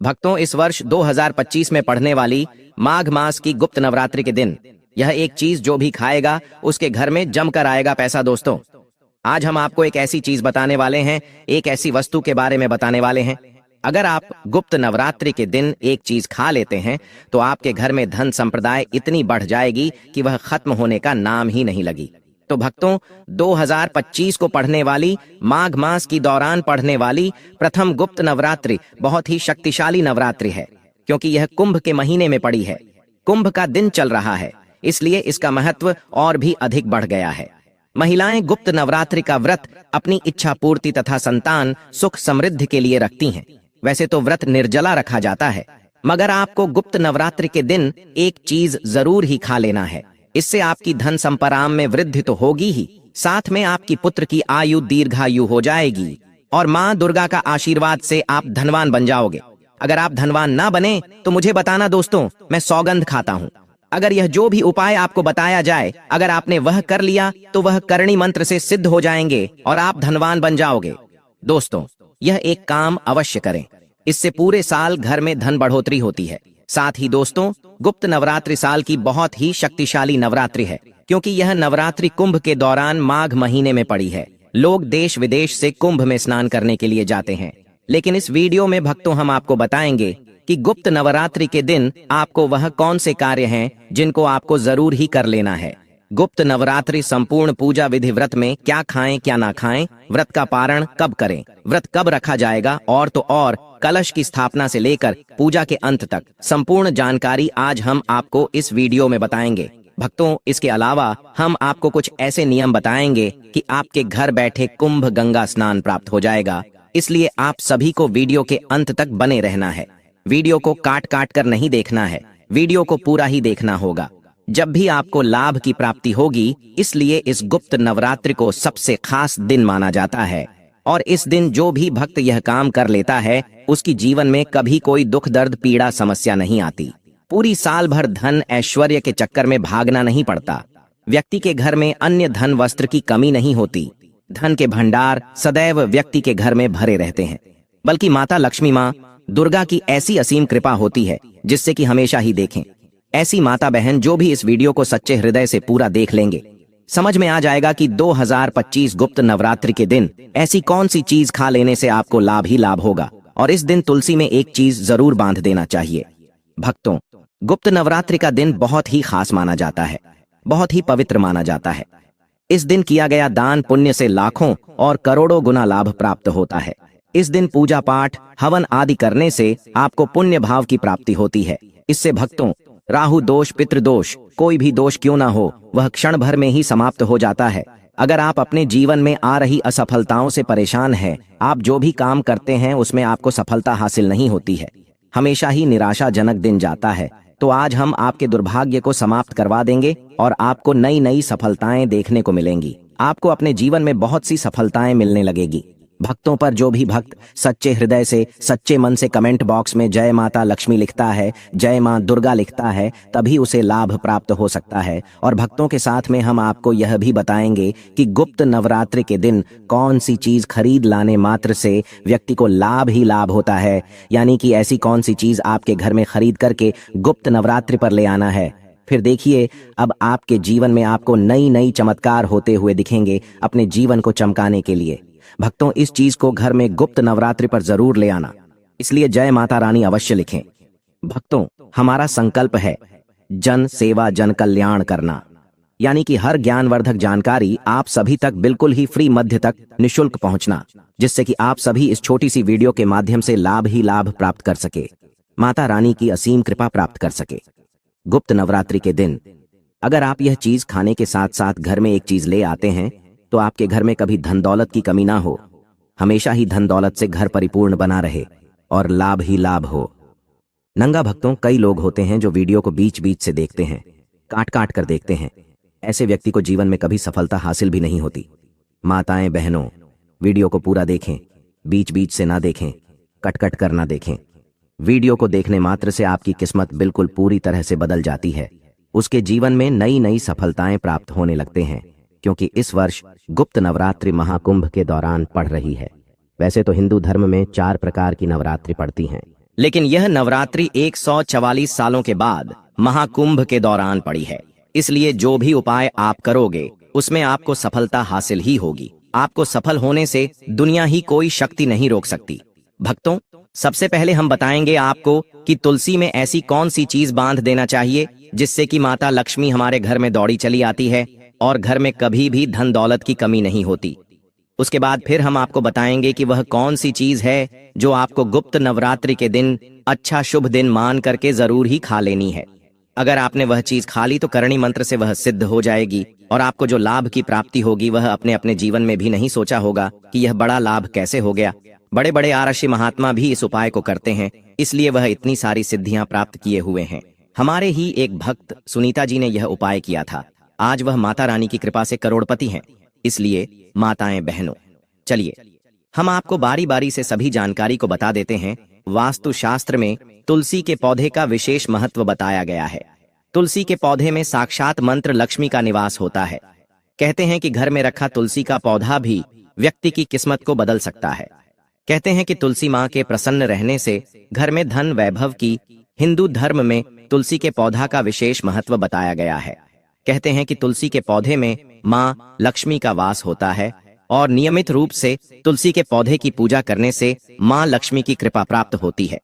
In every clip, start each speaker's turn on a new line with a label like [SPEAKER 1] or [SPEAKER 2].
[SPEAKER 1] भक्तों, इस वर्ष 2025 में पढ़ने वाली माघ मास की गुप्त नवरात्रि के दिन यह एक चीज जो भी खाएगा उसके घर में जमकर आएगा पैसा। दोस्तों, आज हम आपको एक ऐसी चीज बताने वाले हैं, एक ऐसी वस्तु के बारे में बताने वाले हैं। अगर आप गुप्त नवरात्रि के दिन एक चीज खा लेते हैं तो आपके घर में धन संप्रदाय इतनी बढ़ जाएगी कि वह खत्म होने का नाम ही नहीं लगी। तो भक्तों, 2025 को पढ़ने वाली माघ मास की दौरान पढ़ने वाली प्रथम गुप्त नवरात्रि बहुत ही शक्तिशाली नवरात्रि है, क्योंकि यह कुंभ के महीने में पड़ी है। कुंभ का दिन चल रहा है, इसलिए इसका महत्व और भी अधिक बढ़ गया है। महिलाएं गुप्त नवरात्रि का व्रत अपनी इच्छा पूर्ति तथा संतान सुख समृद्धि के लिए रखती हैं। वैसे तो व्रत निर्जला रखा जाता है, मगर आपको गुप्त नवरात्रि के दिन एक चीज जरूर ही खा लेना है। इससे आपकी धन संपराम में वृद्धि तो होगी ही, साथ में आपकी पुत्र की आयु दीर्घायु हो जाएगी और माँ दुर्गा का आशीर्वाद से आप धनवान बन जाओगे। अगर आप धनवान ना बने तो मुझे बताना दोस्तों, मैं सौगंध खाता हूँ। अगर यह जो भी उपाय आपको बताया जाए, अगर आपने वह कर लिया तो वह करणी मंत्र से सिद्ध हो जाएंगे और आप धनवान बन जाओगे। दोस्तों, यह एक काम अवश्य करें, इससे पूरे साल घर में धन बढ़ोतरी होती है। साथ ही दोस्तों, गुप्त नवरात्रि साल की बहुत ही शक्तिशाली नवरात्रि है, क्योंकि यह नवरात्रि कुंभ के दौरान माघ महीने में पड़ी है। लोग देश विदेश से कुंभ में स्नान करने के लिए जाते हैं, लेकिन इस वीडियो में भक्तों हम आपको बताएंगे कि गुप्त नवरात्रि के दिन आपको वह कौन से कार्य हैं जिनको आपको जरूर ही कर लेना है। गुप्त नवरात्रि संपूर्ण पूजा विधि व्रत में क्या खाएं क्या ना खाएं, व्रत का पारण कब करें, व्रत कब रखा जाएगा और तो और कलश की स्थापना से लेकर पूजा के अंत तक संपूर्ण जानकारी आज हम आपको इस वीडियो में बताएंगे। भक्तों, इसके अलावा हम आपको कुछ ऐसे नियम बताएंगे कि आपके घर बैठे कुंभ गंगा स्नान प्राप्त हो जाएगा। इसलिए आप सभी को वीडियो के अंत तक बने रहना है। वीडियो को काट काट कर नहीं देखना है, वीडियो को पूरा ही देखना होगा। जब भी आपको लाभ की प्राप्ति होगी, इसलिए इस गुप्त नवरात्रि को सबसे खास दिन माना जाता है और इस दिन जो भी भक्त यह काम कर लेता है उसकी जीवन में कभी कोई दुख दर्द पीड़ा समस्या नहीं आती। पूरी साल भर धन ऐश्वर्य के चक्कर में भागना नहीं पड़ता। व्यक्ति के घर में अन्य धन वस्त्र की कमी नहीं होती। धन के भंडार सदैव व्यक्ति के घर में भरे रहते हैं। बल्कि माता लक्ष्मी माँ दुर्गा की ऐसी असीम कृपा होती है जिससे कि हमेशा ही देखें। ऐसी माता बहन जो भी इस वीडियो को सच्चे हृदय से पूरा देख लेंगे, समझ में आ जाएगा कि 2025 गुप्त नवरात्रि के दिन ऐसी कौन सी चीज खा लेने से आपको लाभ ही लाभ होगा। और इस दिन तुलसी में एक चीज जरूर बांध देना चाहिए। भक्तों, गुप्त नवरात्रि का दिन बहुत ही खास माना जाता है, बहुत ही पवित्र माना जाता है। इस दिन किया गया दान पुण्य से लाखों और करोड़ों गुना लाभ प्राप्त होता है। इस दिन पूजा पाठ हवन आदि करने से आपको पुण्य भाव की प्राप्ति होती है। इससे भक्तों, राहु दोष पितृदोष कोई भी दोष क्यों ना हो, वह क्षण भर में ही समाप्त हो जाता है। अगर आप अपने जीवन में आ रही असफलताओं से परेशान हैं, आप जो भी काम करते हैं उसमें आपको सफलता हासिल नहीं होती है, हमेशा ही निराशाजनक दिन जाता है, तो आज हम आपके दुर्भाग्य को समाप्त करवा देंगे और आपको नई नई सफलताएं देखने को मिलेंगी। आपको अपने जीवन में बहुत सी सफलताएं मिलने लगेगी। भक्तों पर जो भी भक्त सच्चे हृदय से सच्चे मन से कमेंट बॉक्स में जय माता लक्ष्मी लिखता है, जय मां दुर्गा लिखता है, तभी उसे लाभ प्राप्त हो सकता है। और भक्तों के साथ में हम आपको यह भी बताएंगे कि गुप्त नवरात्रि के दिन कौन सी चीज खरीद लाने मात्र से व्यक्ति को लाभ ही लाभ होता है। यानी कि ऐसी कौन सी चीज आपके घर में खरीद करके गुप्त नवरात्रि पर ले आना है। फिर देखिए, अब आपके जीवन में आपको नई नई चमत्कार होते हुए दिखेंगे अपने जीवन को चमकाने के लिए। भक्तों, इस चीज को घर में गुप्त नवरात्रि पर जरूर ले आना, इसलिए जय माता रानी अवश्य लिखें। भक्तों, हमारा संकल्प है जन सेवा जन कल्याण करना, यानी कि हर ज्ञानवर्धक जानकारी आप सभी तक बिल्कुल ही फ्री मध्य तक निशुल्क पहुंचना, जिससे कि आप सभी इस छोटी सी वीडियो के माध्यम से लाभ ही लाभ प्राप्त कर सके, माता रानी की असीम कृपा प्राप्त कर सके। गुप्त नवरात्रि के दिन अगर आप यह चीज खाने के साथ साथ घर में एक चीज ले आते हैं तो आपके घर में कभी धन दौलत की कमी ना हो, हमेशा ही धन दौलत से घर परिपूर्ण बना रहे और लाभ ही लाभ हो। नंगा भक्तों, कई लोग होते हैं जो वीडियो को बीच बीच से देखते हैं, काट काट कर देखते हैं। ऐसे व्यक्ति को जीवन में कभी सफलता हासिल भी नहीं होती। माताएं बहनों, वीडियो को पूरा देखें, बीच बीच से ना देखें, कट कट कर ना देखें। वीडियो को देखने मात्र से आपकी किस्मत बिल्कुल पूरी तरह से बदल जाती है। उसके जीवन में नई नई सफलताएं प्राप्त होने लगते हैं, क्योंकि इस वर्ष गुप्त नवरात्रि महाकुंभ के दौरान पड़ रही है। वैसे तो हिंदू धर्म में 4 प्रकार की नवरात्रि पड़ती हैं, लेकिन यह नवरात्रि 144 सालों के बाद महाकुंभ के दौरान पड़ी है। इसलिए जो भी उपाय आप करोगे उसमें आपको सफलता हासिल ही होगी। आपको सफल होने से दुनिया ही कोई शक्ति नहीं रोक सकती। भक्तों, सबसे पहले हम बताएंगे आपको कि तुलसी में ऐसी कौन सी चीज बांध देना चाहिए जिससे कि माता लक्ष्मी हमारे घर में दौड़ी चली आती है और घर में कभी भी धन दौलत की कमी नहीं होती। उसके बाद फिर हम आपको बताएंगे कि वह कौन सी चीज है जो आपको गुप्त नवरात्रि के दिन अच्छा शुभ दिन मान करके जरूर ही खा लेनी है। अगर आपने वह चीज खा ली तो करणी मंत्र से वह सिद्ध हो जाएगी और आपको जो लाभ की प्राप्ति होगी वह अपने अपने जीवन में भी नहीं सोचा होगा कि यह बड़ा लाभ कैसे हो गया। बड़े बड़े आरषि महात्मा भी इस उपाय को करते हैं, इसलिए वह इतनी सारी सिद्धियां प्राप्त किए हुए हैं। हमारे ही एक भक्त सुनीता जी ने यह उपाय किया था। आज वह माता रानी की कृपा से करोड़पति हैं। इसलिए माताएं बहनों, चलिए हम आपको बारी बारी से सभी जानकारी को बता देते हैं। वास्तु शास्त्र में तुलसी के पौधे का विशेष महत्व बताया गया है। तुलसी के पौधे में साक्षात मंत्र लक्ष्मी का निवास होता है। कहते हैं कि घर में रखा तुलसी का पौधा भी व्यक्ति की किस्मत को बदल सकता है। कहते हैं कि तुलसी माँ के प्रसन्न रहने से घर में धन वैभव की। हिंदू धर्म में तुलसी के पौधा का विशेष महत्व बताया गया है। कहते हैं कि तुलसी के पौधे में माँ लक्ष्मी का वास होता है और नियमित रूप से तुलसी के पौधे की पूजा करने से माँ लक्ष्मी की कृपा प्राप्त होती है।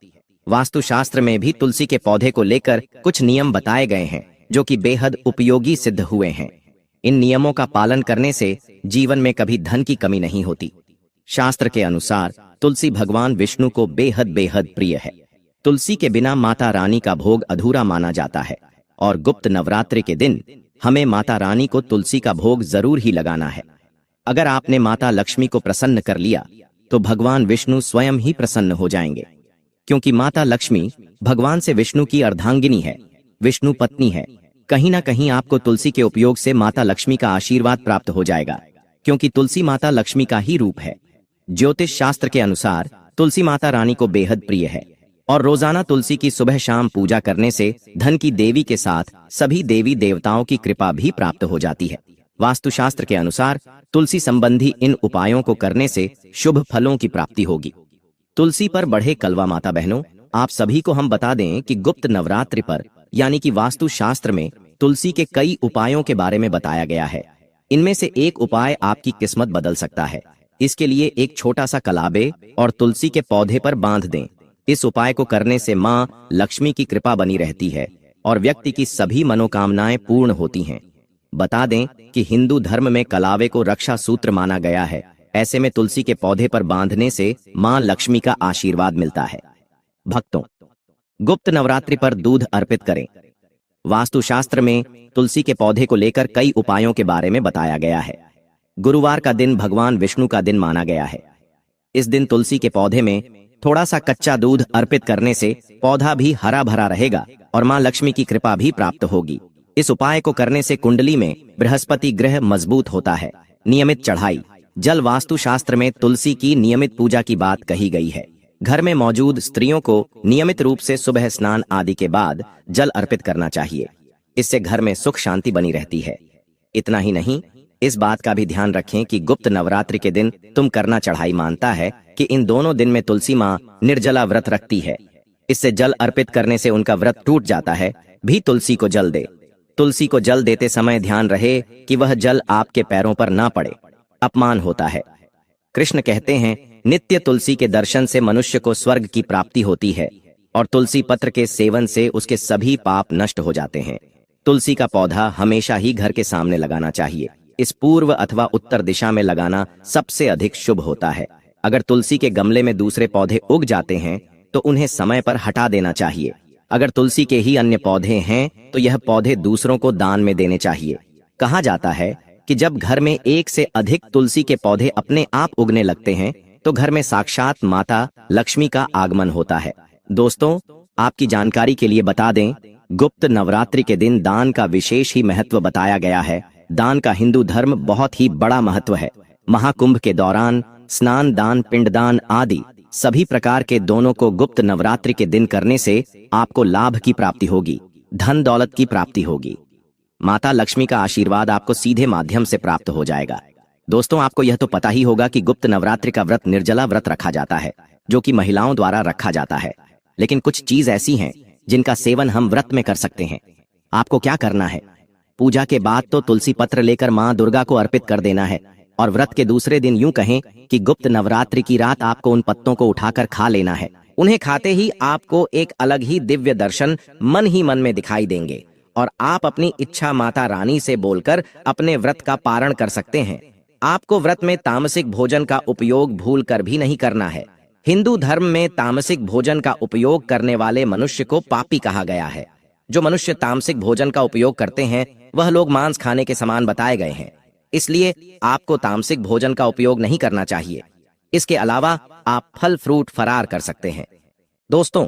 [SPEAKER 1] वास्तुशास्त्र में भी तुलसी के पौधे को लेकर कुछ नियम बताए गए हैं जो कि बेहद उपयोगी सिद्ध हुए हैं। इन नियमों का पालन करने से जीवन में कभी धन की कमी नहीं होती। शास्त्र के अनुसार तुलसी भगवान विष्णु को बेहद बेहद प्रिय है। तुलसी के बिना माता रानी का भोग अधूरा माना जाता है और गुप्त नवरात्रि के दिन हमें माता रानी को तुलसी का भोग जरूर ही लगाना है। अगर आपने माता लक्ष्मी को प्रसन्न कर लिया तो भगवान विष्णु स्वयं ही प्रसन्न हो जाएंगे, क्योंकि माता लक्ष्मी भगवान से विष्णु की अर्धांगिनी है, विष्णु पत्नी है। कहीं ना कहीं आपको तुलसी के उपयोग से माता लक्ष्मी का आशीर्वाद प्राप्त हो जाएगा, क्योंकि तुलसी माता लक्ष्मी का ही रूप है। ज्योतिष शास्त्र के अनुसार तुलसी माता रानी को बेहद प्रिय है और रोजाना तुलसी की सुबह शाम पूजा करने से धन की देवी के साथ सभी देवी देवताओं की कृपा भी प्राप्त हो जाती है। वास्तुशास्त्र के अनुसार तुलसी संबंधी इन उपायों को करने से शुभ फलों की प्राप्ति होगी। तुलसी पर बढ़े कलवा। माता बहनों, आप सभी को हम बता दें कि गुप्त नवरात्रि पर यानी कि वास्तु शास्त्र में तुलसी के कई उपायों के बारे में बताया गया है। इनमें से एक उपाय आपकी किस्मत बदल सकता है। इसके लिए एक छोटा सा कलाबे और तुलसी के पौधे पर बांध दें। इस उपाय को करने से माँ लक्ष्मी की कृपा बनी रहती है और व्यक्ति की सभी मनोकामनाएं पूर्ण होती हैं। बता दें कि हिंदू धर्म में कलावे को रक्षा सूत्र माना गया है। ऐसे में तुलसी के पौधे पर बांधने से माँ लक्ष्मी का आशीर्वाद मिलता है। भक्तों, गुप्त नवरात्रि पर दूध अर्पित करें। वास्तुशास्त्र में तुलसी के पौधे को लेकर कई उपायों के बारे में बताया गया है। गुरुवार का दिन भगवान विष्णु का दिन माना गया है। इस दिन तुलसी के पौधे में थोड़ा सा कच्चा दूध अर्पित करने से पौधा भी हरा भरा रहेगा और माँ लक्ष्मी की कृपा भी प्राप्त होगी। इस उपाय को करने से कुंडली में बृहस्पति ग्रह मजबूत होता है। नियमित चढ़ाई जल। वास्तु शास्त्र में तुलसी की नियमित पूजा की बात कही गई है। घर में मौजूद स्त्रियों को नियमित रूप से सुबह स्नान आदि के बाद जल अर्पित करना चाहिए। इससे घर में सुख शांति बनी रहती है। इतना ही नहीं, इस बात का भी ध्यान रखें कि गुप्त नवरात्रि के दिन तुम करना चढ़ाई मानता है कि इन दोनों दिन में तुलसी माँ निर्जला व्रत रखती है। इससे जल अर्पित करने से उनका व्रत टूट जाता है। भी तुलसी को जल दे। तुलसी को जल देते समय ध्यान रहे कि वह जल आपके पैरों पर ना पड़े, अपमान होता है। कृष्ण कहते हैं, नित्य तुलसी के दर्शन से मनुष्य को स्वर्ग की प्राप्ति होती है और तुलसी पत्र के सेवन से उसके सभी पाप नष्ट हो जाते हैं। तुलसी का पौधा हमेशा ही घर के सामने लगाना चाहिए। इस पूर्व अथवा उत्तर दिशा में लगाना सबसे अधिक शुभ होता है। अगर तुलसी के गमले में दूसरे पौधे उग जाते हैं तो उन्हें समय पर हटा देना चाहिए। अगर तुलसी के ही अन्य पौधे हैं तो यह पौधे दूसरों को दान में देने चाहिए। कहा जाता है कि जब घर में एक से अधिक तुलसी के पौधे अपने आप उगने लगते हैं तो घर में साक्षात माता लक्ष्मी का आगमन होता है। दोस्तों, आपकी जानकारी के लिए बता दें, गुप्त नवरात्रि के दिन दान का विशेष ही महत्व बताया गया है। दान का हिंदू धर्म बहुत ही बड़ा महत्व है। महाकुंभ के दौरान स्नान दान, पिंडदान आदि सभी प्रकार के दोनों को गुप्त नवरात्रि के दिन करने से आपको लाभ की प्राप्ति होगी, धन दौलत की प्राप्ति होगी। माता लक्ष्मी का आशीर्वाद आपको सीधे माध्यम से प्राप्त हो जाएगा। दोस्तों, आपको यह तो पता ही होगा कि गुप्त नवरात्रि का व्रत निर्जला व्रत रखा जाता है, जो कि महिलाओं द्वारा रखा जाता है। लेकिन कुछ चीज ऐसी हैं जिनका सेवन हम व्रत में कर सकते हैं। आपको क्या करना है? पूजा के बाद तो तुलसी पत्र लेकर माँ दुर्गा को अर्पित कर देना है और व्रत के दूसरे दिन यूं कहें कि गुप्त नवरात्रि की रात आपको उन पत्तों को उठाकर खा लेना है। उन्हें खाते ही आपको एक अलग ही दिव्य दर्शन मन ही मन में दिखाई देंगे और आप अपनी इच्छा माता रानी से बोलकर अपने व्रत का पारण कर सकते हैं। आपको व्रत में तामसिक भोजन का उपयोग भूल कर भी नहीं करना है। हिंदू धर्म में तामसिक भोजन का उपयोग करने वाले मनुष्य को पापी कहा गया है। जो मनुष्य तामसिक भोजन का उपयोग करते हैं वह लोग मांस खाने के समान बताए गए हैं। इसलिए आपको तामसिक भोजन का उपयोग नहीं करना चाहिए। इसके अलावा आप फल फ्रूट फरार कर सकते हैं। दोस्तों,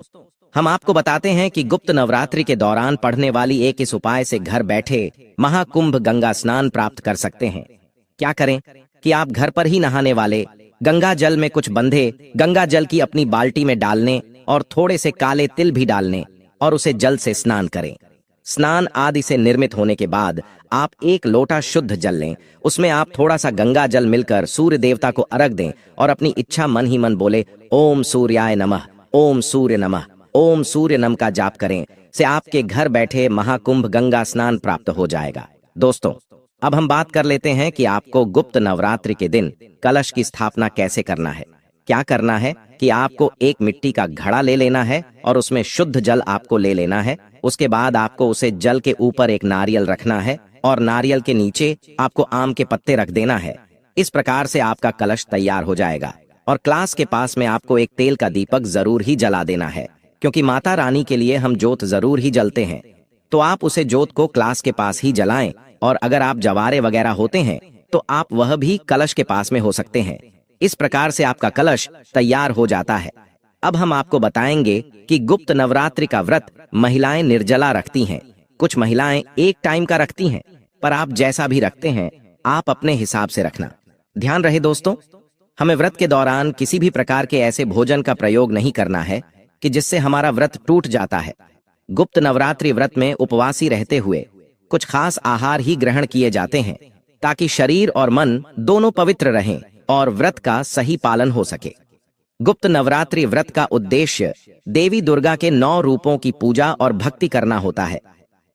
[SPEAKER 1] हम आपको बताते हैं कि गुप्त नवरात्रि के दौरान पढ़ने वाली एक इस उपाय से घर बैठे महाकुंभ गंगा स्नान प्राप्त कर सकते हैं। क्या करें कि आप घर पर ही नहाने वाले गंगा जल में कुछ बंधे गंगा जल की अपनी बाल्टी में डालने और थोड़े से काले तिल भी डालने और उसे जल से स्नान करें। स्नान आदि से निर्मित होने के बाद आप एक लोटा शुद्ध जल लें। उसमें आप थोड़ा सा गंगा जल मिलकर सूर्य देवता को अर्घ दें और अपनी इच्छा मन ही मन बोले ओम सूर्याय नमः, ओम सूर्य नमः, ओम सूर्य नम का जाप करें से आपके घर बैठे महाकुंभ गंगा स्नान प्राप्त हो जाएगा। दोस्तों, अब हम बात कर लेते हैं कि आपको गुप्त नवरात्रि के दिन कलश की स्थापना कैसे करना है। क्या करना है कि आपको एक मिट्टी का घड़ा ले लेना है और उसमें शुद्ध जल आपको ले लेना है। उसके बाद आपको उसे जल के ऊपर एक नारियल रखना है और नारियल के नीचे आपको आम के पत्ते रख देना है। इस प्रकार से आपका कलश तैयार हो जाएगा और क्लास के पास में आपको एक तेल का दीपक जरूर ही जला देना है, क्योंकि माता रानी के लिए हम जोत जरूर ही जलते हैं। तो आप उसे जोत को क्लास के पास ही जलाएं और अगर आप जवारे वगैरह होते हैं तो आप वह भी कलश के पास में हो सकते हैं। इस प्रकार से आपका कलश तैयार हो जाता है। अब हम आपको बताएंगे कि गुप्त नवरात्रि का व्रत महिलाएं निर्जला रखती हैं। कुछ महिलाएं एक टाइम का रखती हैं, पर आप जैसा भी रखते हैं आप अपने हिसाब से रखना। ध्यान रहे दोस्तों, हमें व्रत के दौरान किसी भी प्रकार के ऐसे भोजन का प्रयोग नहीं करना है कि जिससे हमारा व्रत टूट जाता है। गुप्त नवरात्रि व्रत में उपवासी रहते हुए कुछ खास आहार ही ग्रहण किए जाते हैं ताकि शरीर और मन दोनों पवित्र रहें और व्रत का सही पालन हो सके। गुप्त नवरात्रि व्रत का उद्देश्य देवी दुर्गा के 9 रूपों की पूजा और भक्ति करना होता है।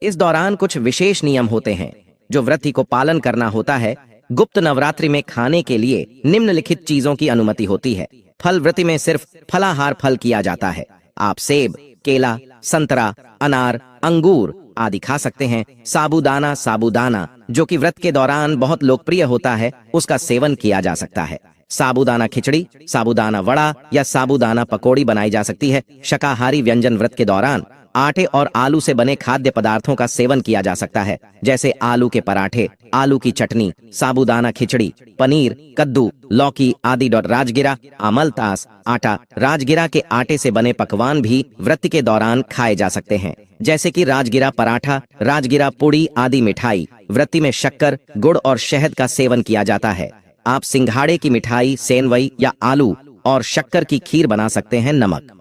[SPEAKER 1] इस दौरान कुछ विशेष नियम होते हैं जो व्रती को पालन करना होता है। गुप्त नवरात्रि में खाने के लिए निम्नलिखित चीजों की अनुमति होती है। फल व्रति में सिर्फ फलाहार फल किया जाता है। आप सेब, केला, संतरा, अनार, अंगूर आदि खा सकते हैं। साबूदाना जो कि व्रत के दौरान बहुत लोकप्रिय होता है, उसका सेवन किया जा सकता है। साबूदाना खिचड़ी, साबूदाना वड़ा या साबूदाना पकौड़ी बनाई जा सकती है। शाकाहारी व्यंजन व्रत के दौरान आटे और आलू से बने खाद्य पदार्थों का सेवन किया जा सकता है, जैसे आलू के पराठे, आलू की चटनी, साबूदाना खिचड़ी, पनीर, कद्दू, लौकी आदि। राजगिरा, अमलतास, आटा, राजगिरा के आटे से बने पकवान भी व्रत के दौरान खाए जा सकते हैं, जैसे कि राजगिरा पराठा, राजगिरा पुड़ी आदि मिठाई। व्रती में शक्कर, गुड़ और शहद का सेवन किया जाता है। आप सिंघाड़े की मिठाई, सेंवई या आलू और शक्कर की खीर बना सकते हैं। नमक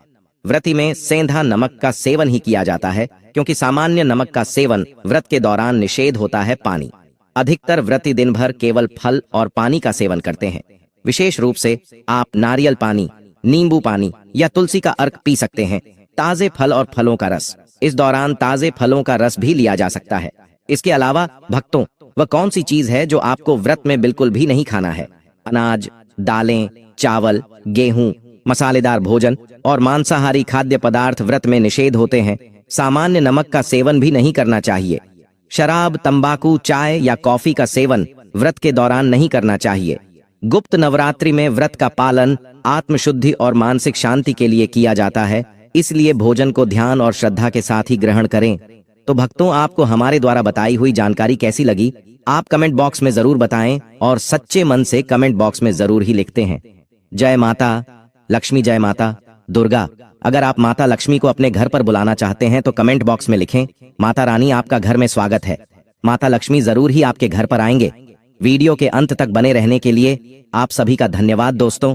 [SPEAKER 1] व्रती में सेंधा नमक का सेवन ही किया जाता है, क्योंकि सामान्य नमक का सेवन व्रत के दौरान निषेध होता है। पानी, अधिकतर व्रती दिन भर केवल फल और पानी का सेवन करते हैं। विशेष रूप से आप नारियल पानी, नींबू पानी या तुलसी का अर्क पी सकते हैं। ताजे फल और फलों का रस, इस दौरान ताजे फलों का रस भी लिया जा सकता है। इसके अलावा भक्तों, वह कौन सी चीज है जो आपको व्रत में बिल्कुल भी नहीं खाना है? अनाज, दालें, चावल, गेहूं, मसालेदार भोजन और मांसाहारी खाद्य पदार्थ व्रत में निषेध होते हैं। सामान्य नमक का सेवन भी नहीं करना चाहिए। शराब, तंबाकू, चाय या कॉफी का सेवन व्रत के दौरान नहीं करना चाहिए। गुप्त नवरात्रि में व्रत का पालन आत्मशुद्धि और मानसिक शांति के लिए किया जाता है, इसलिए भोजन को ध्यान और श्रद्धा के साथ ही ग्रहण करें। तो भक्तों, आपको हमारे द्वारा बताई हुई जानकारी कैसी लगी? आप कमेंट बॉक्स में जरूर बताएं और सच्चे मन से कमेंट बॉक्स में जरूर ही लिखते हैं। जय माता लक्ष्मी, जय माता दुर्गा। अगर आप माता लक्ष्मी को अपने घर पर बुलाना चाहते हैं तो कमेंट बॉक्स में लिखें, माता रानी आपका घर में स्वागत है। माता लक्ष्मी जरूर ही आपके घर पर आएंगे। वीडियो के अंत तक बने रहने के लिए आप सभी का धन्यवाद दोस्तों।